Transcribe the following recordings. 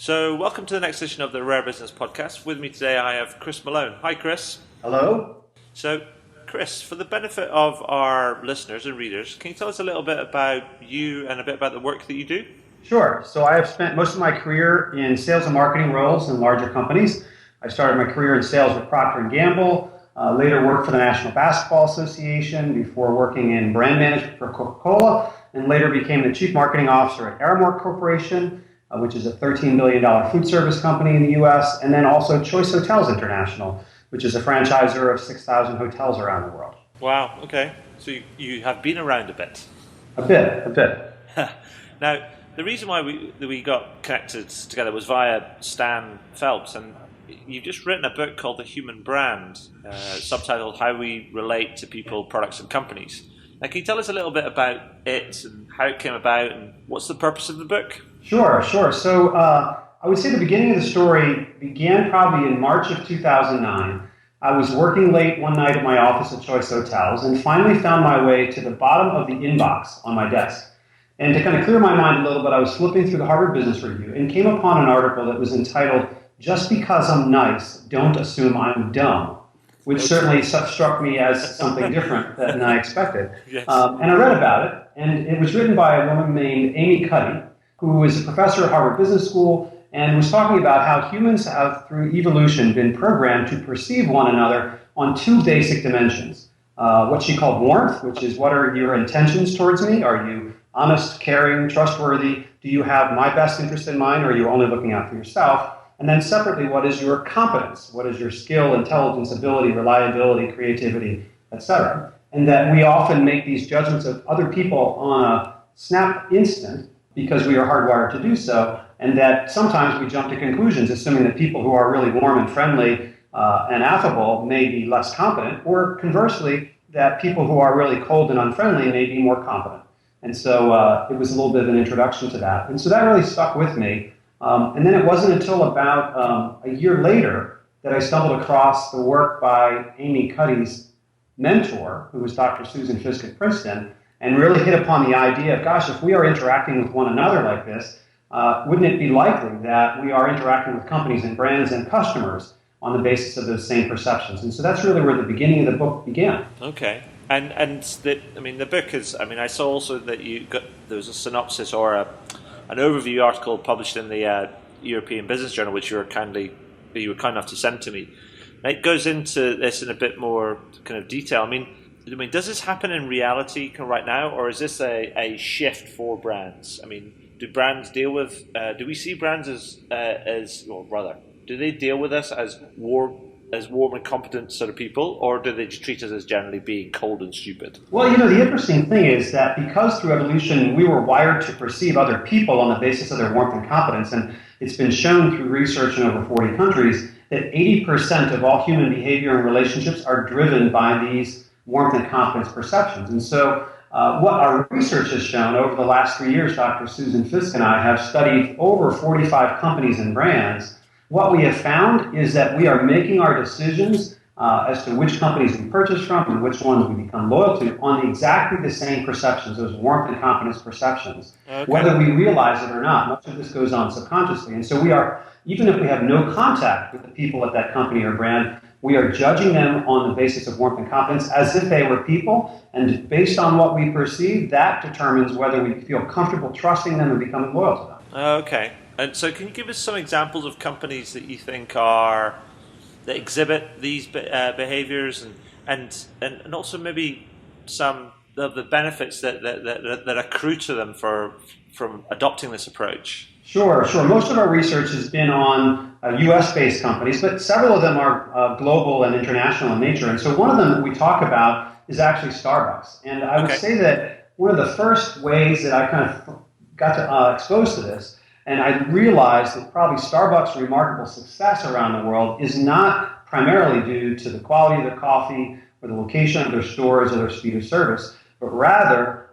So, welcome to the next edition of the Rare Business Podcast. With me today, I have Chris Malone. Hi, Chris. Hello. So, Chris, for the benefit of our listeners and readers, can you tell us a little bit about you and a bit about the work that you do? Sure. So I have spent most of my career in sales and marketing roles in larger companies. I started my career in sales with Procter & Gamble, later worked for the National Basketball Association before working in brand management for Coca-Cola, and later became the chief marketing officer at Aramark Corporation, which is a $13 billion food service company in the U.S., and then also Choice Hotels International, which is a franchisor of 6,000 hotels around the world. Wow, okay. So you have been around a bit. A bit. Now, the reason why we got connected together was via Stan Phelps, and you've just written a book called The Human Brand, subtitled How We Relate to People, Products and Companies. Now, can you tell us a little bit about it and how it came about and what's the purpose of the book? Sure. So I would say the beginning of the story began probably in March of 2009. I was working late one night at my office at Choice Hotels and finally found my way to the bottom of the inbox on my desk. And to kind of clear my mind a little bit, I was flipping through the Harvard Business Review and came upon an article that was entitled, "Just Because I'm Nice, Don't Assume I'm Dumb," which certainly struck me as something different than I expected. Yes. And I read about it, and it was written by a woman named Amy Cuddy, who is a professor at Harvard Business School, and was talking about how humans have, through evolution, been programmed to perceive one another on two basic dimensions. What she called warmth, which is what are your intentions towards me? Are you honest, caring, trustworthy? Do you have my best interest in mind, or are you only looking out for yourself? And then separately, what is your competence? What is your skill, intelligence, ability, reliability, creativity, etc.? And that we often make these judgments of other people on a snap instant because we are hardwired to do so, and that sometimes we jump to conclusions assuming that people who are really warm and friendly and affable may be less competent, or conversely, that people who are really cold and unfriendly may be more competent. And so it was a little bit of an introduction to that. And so that really stuck with me. And then it wasn't until about a year later that I stumbled across the work by Amy Cuddy's mentor, who was Dr. Susan Fiske at Princeton, and really hit upon the idea of, gosh, if we are interacting with one another like this, wouldn't it be likely that we are interacting with companies and brands and customers on the basis of those same perceptions? And so that's really where the beginning of the book began. Okay. And the book is, I saw also that there was a synopsis or an overview article published in the European Business Journal, which you were kind enough to send to me. And it goes into this in a bit more kind of detail. I mean, does this happen in reality right now, or is this a shift for brands? I mean, do brands deal with? Do we see brands do they deal with us as warm and competent sort of people, or do they just treat us as generally being cold and stupid? Well, the interesting thing is that because through evolution we were wired to perceive other people on the basis of their warmth and competence, and it's been shown through research in over 40 countries that 80% of all human behavior and relationships are driven by these warmth and competence perceptions. And so what our research has shown over the last 3 years, Dr. Susan Fiske and I have studied over 45 companies and brands. What we have found is that we are making our decisions as to which companies we purchase from and which ones we become loyal to on exactly the same perceptions, those warmth and competence perceptions, whether we realize it or not. Much of this goes on subconsciously. And so we are, even if we have no contact with the people at that company or brand, we are judging them on the basis of warmth and competence as if they were people. And based on what we perceive, that determines whether we feel comfortable trusting them and becoming loyal to them. Okay. And so can you give us some examples of companies that you think that exhibit these behaviors and also maybe some of the benefits that accrue to them from adopting this approach? Sure. Most of our research has been on U.S.-based companies, but several of them are global and international in nature. And so one of them that we talk about is actually Starbucks. And I would say that one of the first ways that I kind of got to expose to this, and I realized that probably Starbucks' remarkable success around the world is not primarily due to the quality of their coffee or the location of their stores or their speed of service, but rather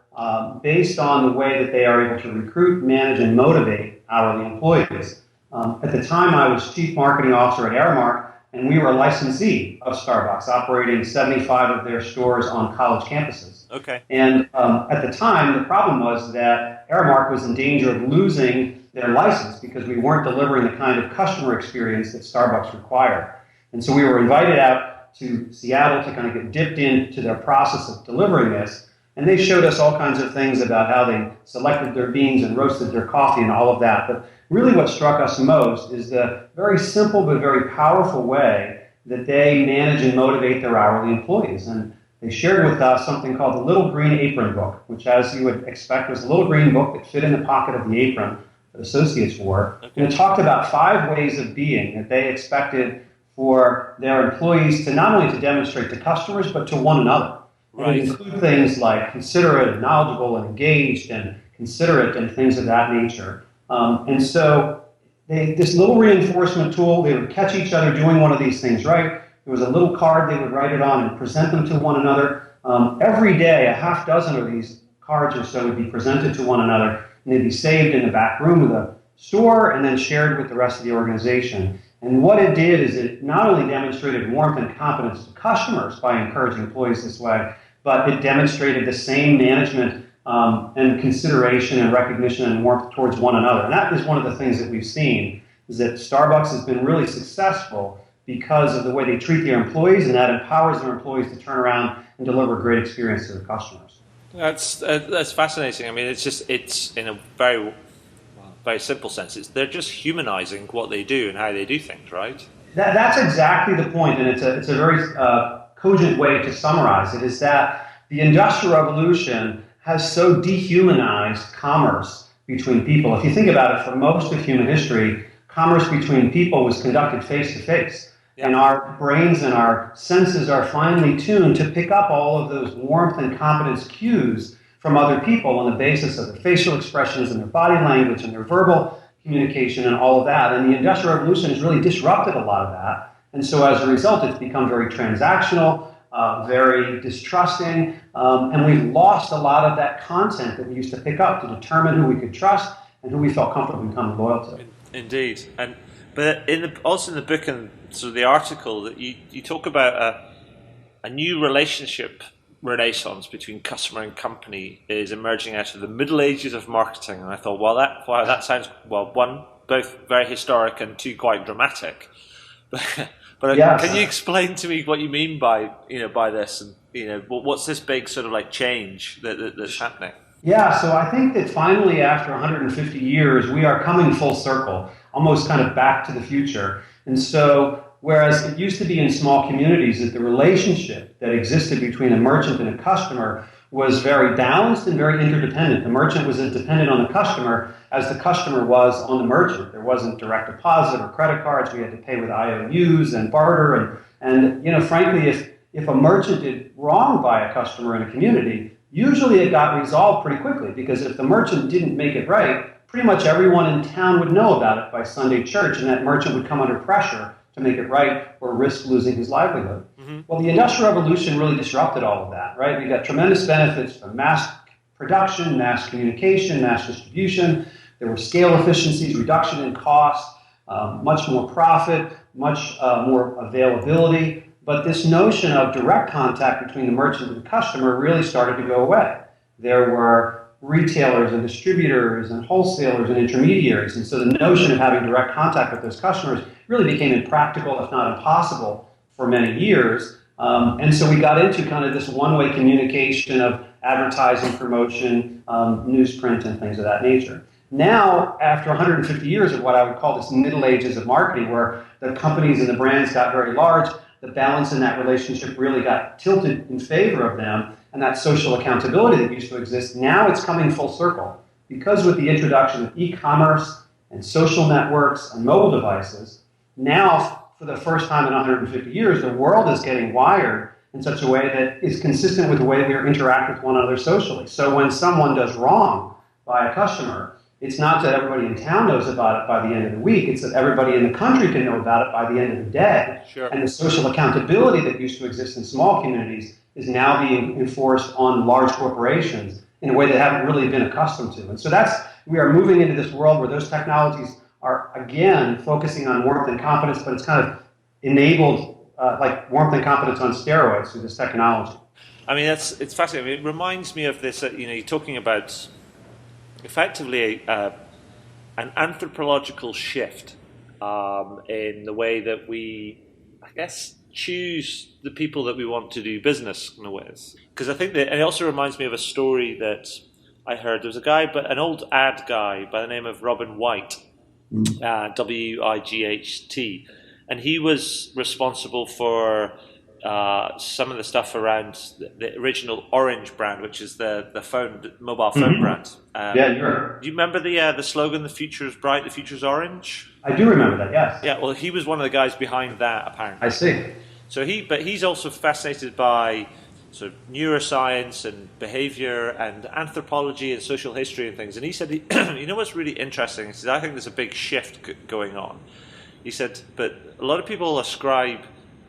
based on the way that they are able to recruit, manage, and motivate hourly employees. At the time, I was chief marketing officer at Aramark, and we were a licensee of Starbucks, operating 75 of their stores on college campuses. Okay. And at the time, the problem was that Aramark was in danger of losing their license because we weren't delivering the kind of customer experience that Starbucks required. And so we were invited out to Seattle to kind of get dipped into their process of delivering this. And they showed us all kinds of things about how they selected their beans and roasted their coffee and all of that. But really what struck us most is the very simple but very powerful way that they manage and motivate their hourly employees. And they shared with us something called the Little Green Apron Book, which, as you would expect, was a little green book that fit in the pocket of the apron that associates wore. Okay. And it talked about 5 ways of being that they expected for their employees to not only to demonstrate to customers, but to one another. Right. And it include things like considerate and knowledgeable and engaged and considerate and things of that nature. And so this little reinforcement tool, they would catch each other doing one of these things right. There was a little card they would write it on and present them to one another. Every day, a half dozen of these cards or so would be presented to one another, and they'd be saved in the back room of the store and then shared with the rest of the organization. And what it did is it not only demonstrated warmth and competence to customers by encouraging employees this way, but it demonstrated the same management and consideration and recognition and warmth towards one another. And that is one of the things that we've seen, is that Starbucks has been really successful because of the way they treat their employees, and that empowers their employees to turn around and deliver a great experience to their customers. That's fascinating. I mean, it's in a very simple sense. They're just humanizing what they do and how they do things, right? That's exactly the point, and it's a very cogent way to summarize it, is that the Industrial Revolution has so dehumanized commerce between people. If you think about it, for most of human history, commerce between people was conducted face-to-face. Yeah. And our brains and our senses are finely tuned to pick up all of those warmth and competence cues from other people on the basis of their facial expressions and their body language and their verbal communication and all of that. And the Industrial Revolution has really disrupted a lot of that. And so as a result, it's become very transactional, very distrusting, and we've lost a lot of that content that we used to pick up to determine who we could trust and who we felt comfortable becoming loyal to. Indeed. But also in the book and sort of the article, that you talk about a new relationship renaissance between customer and company is emerging out of the Middle Ages of marketing. And I thought, that sounds, one, both very historic and two, quite dramatic. But yes. Can you explain to me what you mean by this, and what's this big sort of like change that's happening? Yeah, so I think that finally, after 150 years, we are coming full circle, almost kind of back to the future. And so, whereas it used to be in small communities that the relationship that existed between a merchant and a customer was very balanced and very interdependent. The merchant was as dependent on the customer as the customer was on the merchant. There wasn't direct deposit or credit cards. We had to pay with IOUs and barter. And frankly, if a merchant did wrong by a customer in a community, usually it got resolved pretty quickly, because if the merchant didn't make it right, pretty much everyone in town would know about it by Sunday church, and that merchant would come under pressure to make it right or risk losing his livelihood. Mm-hmm. Well, the Industrial Revolution really disrupted all of that, right? We got tremendous benefits from mass production, mass communication, mass distribution. There were scale efficiencies, reduction in cost, much more profit, much more availability. But this notion of direct contact between the merchant and the customer really started to go away. There were retailers and distributors and wholesalers and intermediaries. And so the notion of having direct contact with those customers really became impractical, if not impossible, for many years. And so we got into kind of this one-way communication of advertising, promotion, newsprint, and things of that nature. Now, after 150 years of what I would call this Middle Ages of marketing, where the companies and the brands got very large, the balance in that relationship really got tilted in favor of them, and that social accountability that used to exist, now it's coming full circle. Because with the introduction of e-commerce and social networks and mobile devices, now, for the first time in 150 years, the world is getting wired in such a way that is consistent with the way we interact with one another socially. So when someone does wrong by a customer, it's not that everybody in town knows about it by the end of the week. It's that everybody in the country can know about it by the end of the day. Sure. And the social accountability that used to exist in small communities is now being enforced on large corporations in a way they haven't really been accustomed to. And so we are moving into this world where those technologies are, again, focusing on warmth and competence, but it's kind of enabled like warmth and competence on steroids through this technology. I mean, it's fascinating. It reminds me of this, you're talking about effectively an anthropological shift in the way that we, I guess, choose the people that we want to do business with. Because I think that, and it also reminds me of a story that I heard. There was a guy, but an old ad guy by the name of Robin White, Wight, and he was responsible for some of the stuff around the original Orange brand, which is the mobile phone brand. Yeah, do you remember the slogan, "The future is bright, the future is orange"? I do remember that. Yes. Yeah. Well, he was one of the guys behind that, apparently. I see. So he's also fascinated by sort of neuroscience and behavior and anthropology and social history and things. And he said, you know what's really interesting? He said, I think there's a big shift going on. He said, but a lot of people ascribe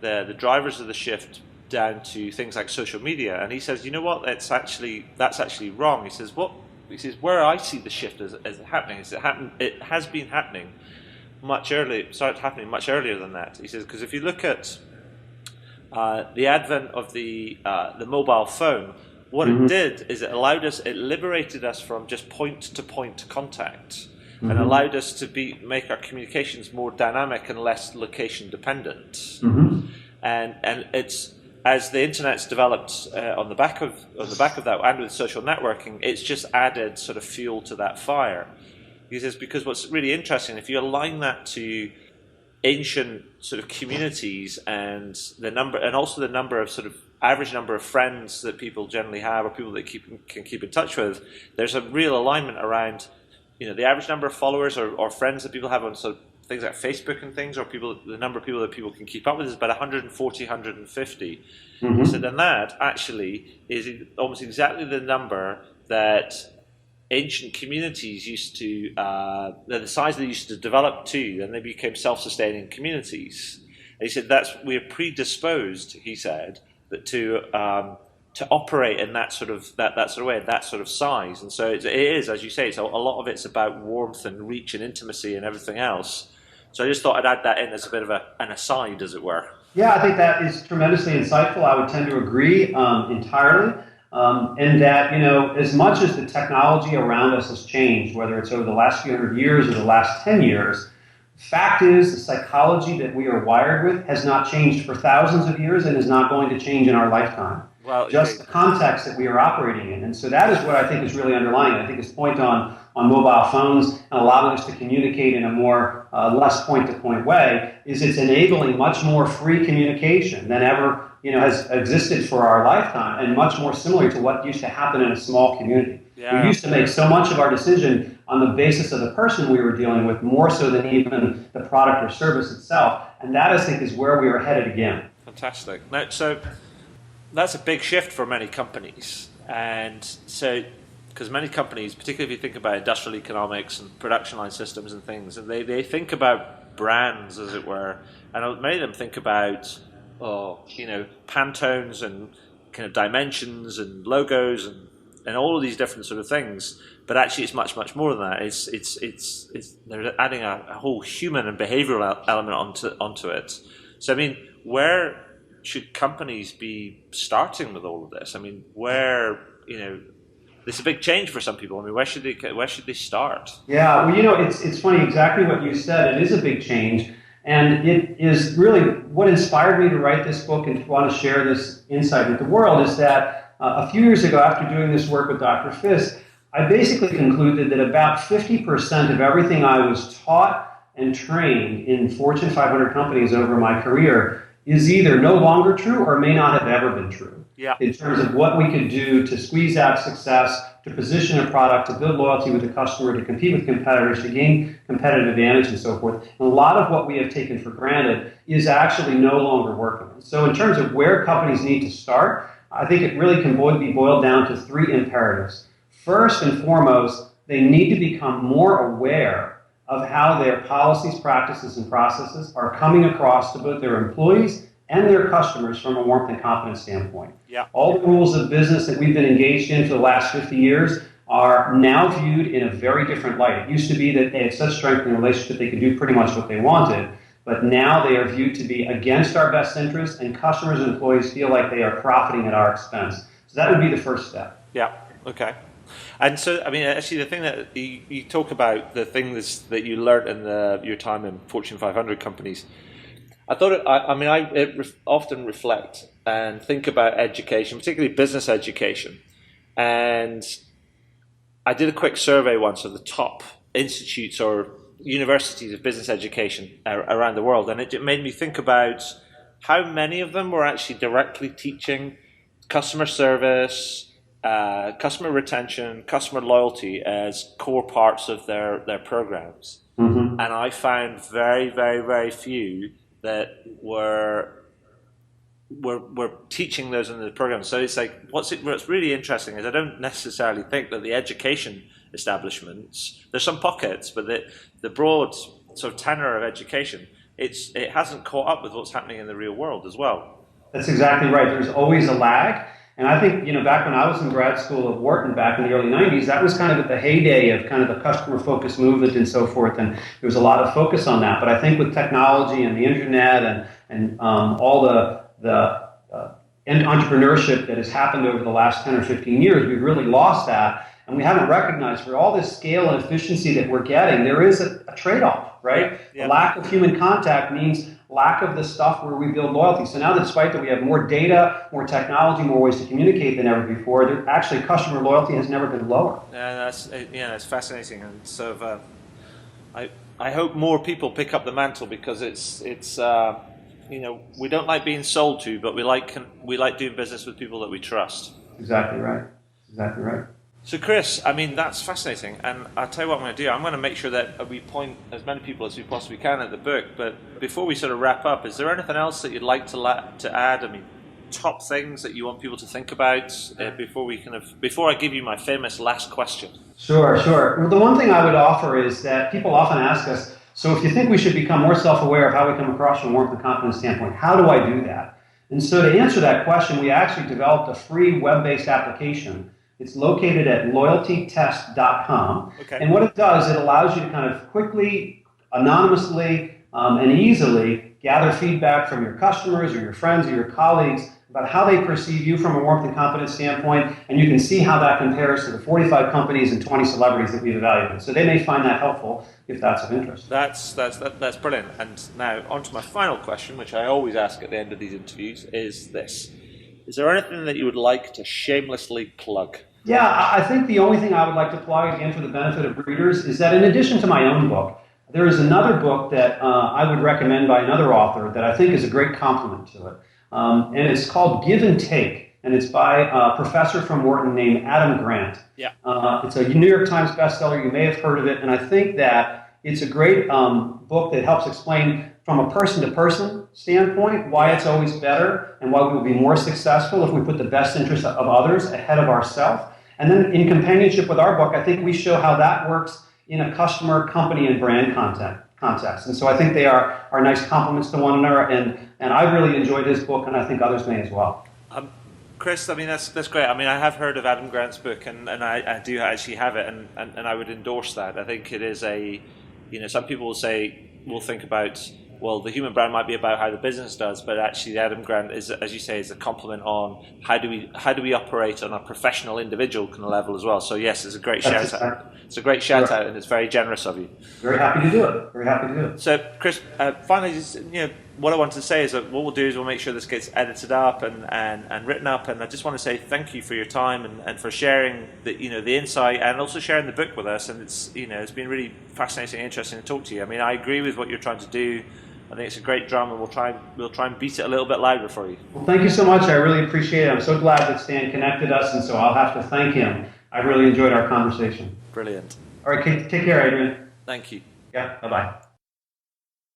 the drivers of the shift down to things like social media. And he says, you know what? That's actually wrong. He says, where I see the shift as happening is it has been happening much earlier. Started happening much earlier than that. He says, because if you look at the advent of the mobile phone, what it did is it liberated us from just point-to-point contact, and allowed us to make our communications more dynamic and less location dependent. And it's, as the internet's developed on the back of that, and with social networking, it's just added sort of fuel to that fire. He says, because what's really interesting, if you align that to ancient sort of communities and also the number of sort of average number of friends that people generally have, or people that can keep in touch with, there's a real alignment around, the average number of followers or friends that people have on sort of things like Facebook and things, or the number of people that people can keep up with is about 140, 150. So then that actually is almost exactly the number that ancient communities used to, the size they used to develop to, and they became self-sustaining communities. And he said we're predisposed, he said, that to operate in that sort of way, that sort of size. And so it is, as you say, a lot of it's about warmth and reach and intimacy and everything else. So I just thought I'd add that in as a bit of an aside, as it were. Yeah, I think that is tremendously insightful. I would tend to agree entirely. And that, as much as the technology around us has changed, whether it's over the last few hundred years or the last 10 years, fact is the psychology that we are wired with has not changed for thousands of years and is not going to change in our lifetime. Well, just the context that we are operating in. And so that is what I think is really underlying. I think his point on mobile phones and allowing us to communicate in a more less point-to-point way is it's enabling much more free communication than ever has existed for our lifetime, and much more similar to what used to happen in a small community. Yeah. We used to make so much of our decision on the basis of the person we were dealing with, more so than even the product or service itself. And that, I think, is where we are headed again. Fantastic. Now, so that's a big shift for many companies. And so, because many companies, particularly if you think about industrial economics and production line systems and things, and they think about brands, as it were, and many of them think about Pantones and kind of dimensions and logos and all of these different sort of things. But actually, it's much, much more than that. It's they're adding a whole human and behavioral element onto it. So I mean, where should companies be starting with all of this? I mean, this is a big change for some people. I mean, where should they start? Yeah, well, it's funny, exactly what you said. It is a big change. And it is really what inspired me to write this book and to want to share this insight with the world is that a few years ago, after doing this work with Dr. Fisk, I basically concluded that about 50% of everything I was taught and trained in Fortune 500 companies over my career is either no longer true or may not have ever been true. Yeah. In terms of what we could do to squeeze out success, to position a product, to build loyalty with the customer, to compete with competitors, to gain competitive advantage and so forth. And a lot of what we have taken for granted is actually no longer working. So in terms of where companies need to start, I think it really can be boiled down to three imperatives. First and foremost, they need to become more aware of how their policies, practices, and processes are coming across to both their employees and their customers from a warmth and confidence standpoint. Yeah. All the rules of business that we've been engaged in for the last 50 years are now viewed in a very different light. It used to be that they had such strength in the relationship they could do pretty much what they wanted, but now they are viewed to be against our best interests, and customers and employees feel like they are profiting at our expense. So that would be the first step. Yeah, okay. And so, I mean, actually, the thing that you talk about, the things that you learned in your time in Fortune 500 companies, I thought, often reflect and think about education, particularly business education. And I did a quick survey once of the top institutes or universities of business education around the world, and it made me think about how many of them were actually directly teaching customer service, customer retention, customer loyalty as core parts of their programs. Mm-hmm. And I found very, very, very few that were teaching those in the program. So it's like what's really interesting is I don't necessarily think that the education establishments, there's some pockets, but the broad sort of tenor of education, it hasn't caught up with what's happening in the real world as well. That's exactly right. There's always a lag. And I think, back when I was in grad school at Wharton back in the early 90s, that was kind of at the heyday of kind of the customer-focused movement and so forth, and there was a lot of focus on that. But I think with technology and the internet and all the entrepreneurship that has happened over the last 10 or 15 years, we've really lost that. And we haven't recognized for all this scale and efficiency that we're getting, there is a trade-off, right? Yeah. The lack of human contact means lack of the stuff where we build loyalty. So now, despite that we have more data, more technology, more ways to communicate than ever before, actually customer loyalty has never been lower. That's fascinating. And so I hope more people pick up the mantle, because it's we don't like being sold to, but we like doing business with people that we trust. Exactly right. Exactly right. So Chris, I mean, that's fascinating, and I'll tell you what I'm going to do. I'm going to make sure that we point as many people as we possibly can at the book, but before we sort of wrap up, is there anything else that you'd like to add? I mean, top things that you want people to think about before I give you my famous last question? Sure. Well, the one thing I would offer is that people often ask us, so if you think we should become more self-aware of how we come across from a warmth and confidence standpoint, how do I do that? And so to answer that question, we actually developed a free web-based application. It's located at loyaltytest.com. Okay. And what it does, it allows you to kind of quickly, anonymously, and easily gather feedback from your customers or your friends or your colleagues about how they perceive you from a warmth and confidence standpoint, and you can see how that compares to the 45 companies and 20 celebrities that we've evaluated. So they may find that helpful if that's of interest. That's brilliant. And now on to my final question, which I always ask at the end of these interviews, is this. Is there anything that you would like to shamelessly plug? Yeah, I think the only thing I would like to plug, again, for the benefit of readers, is that in addition to my own book, there is another book that I would recommend by another author that I think is a great complement to it. And it's called Give and Take, and it's by a professor from Wharton named Adam Grant. Yeah. It's a New York Times bestseller. You may have heard of it, and I think that it's a great book that helps explain from a person-to-person standpoint why it's always better and why we will be more successful if we put the best interest of others ahead of ourselves. And then in companionship with our book, I think we show how that works in a customer, company, and brand context. And so I think they are nice complements to one another, and I really enjoyed his book, and I think others may as well. Chris, I mean, that's great. I mean, I have heard of Adam Grant's book, and I do actually have it, and I would endorse that. I think it is some people will think about, well, the human brand might be about how the business does, but actually Adam Grant is, as you say, is a compliment on how do we operate on a professional, individual kind of level as well. So yes, it's a great shout out. It's a great shout out, and it's very generous of you. Very happy to do it. So Chris, finally, just, what I want to say is that what we'll do is we'll make sure this gets edited up and written up, and I just want to say thank you for your time and for sharing the insight, and also sharing the book with us. And it's been really fascinating and interesting to talk to you. I mean, I agree with what you're trying to do. I think it's a great drum, and we'll try and beat it a little bit louder for you. Well, thank you so much. I really appreciate it. I'm so glad that Stan connected us, and so I'll have to thank him. I really enjoyed our conversation. Brilliant. All right, take care, Adrian. Thank you. Yeah, bye-bye.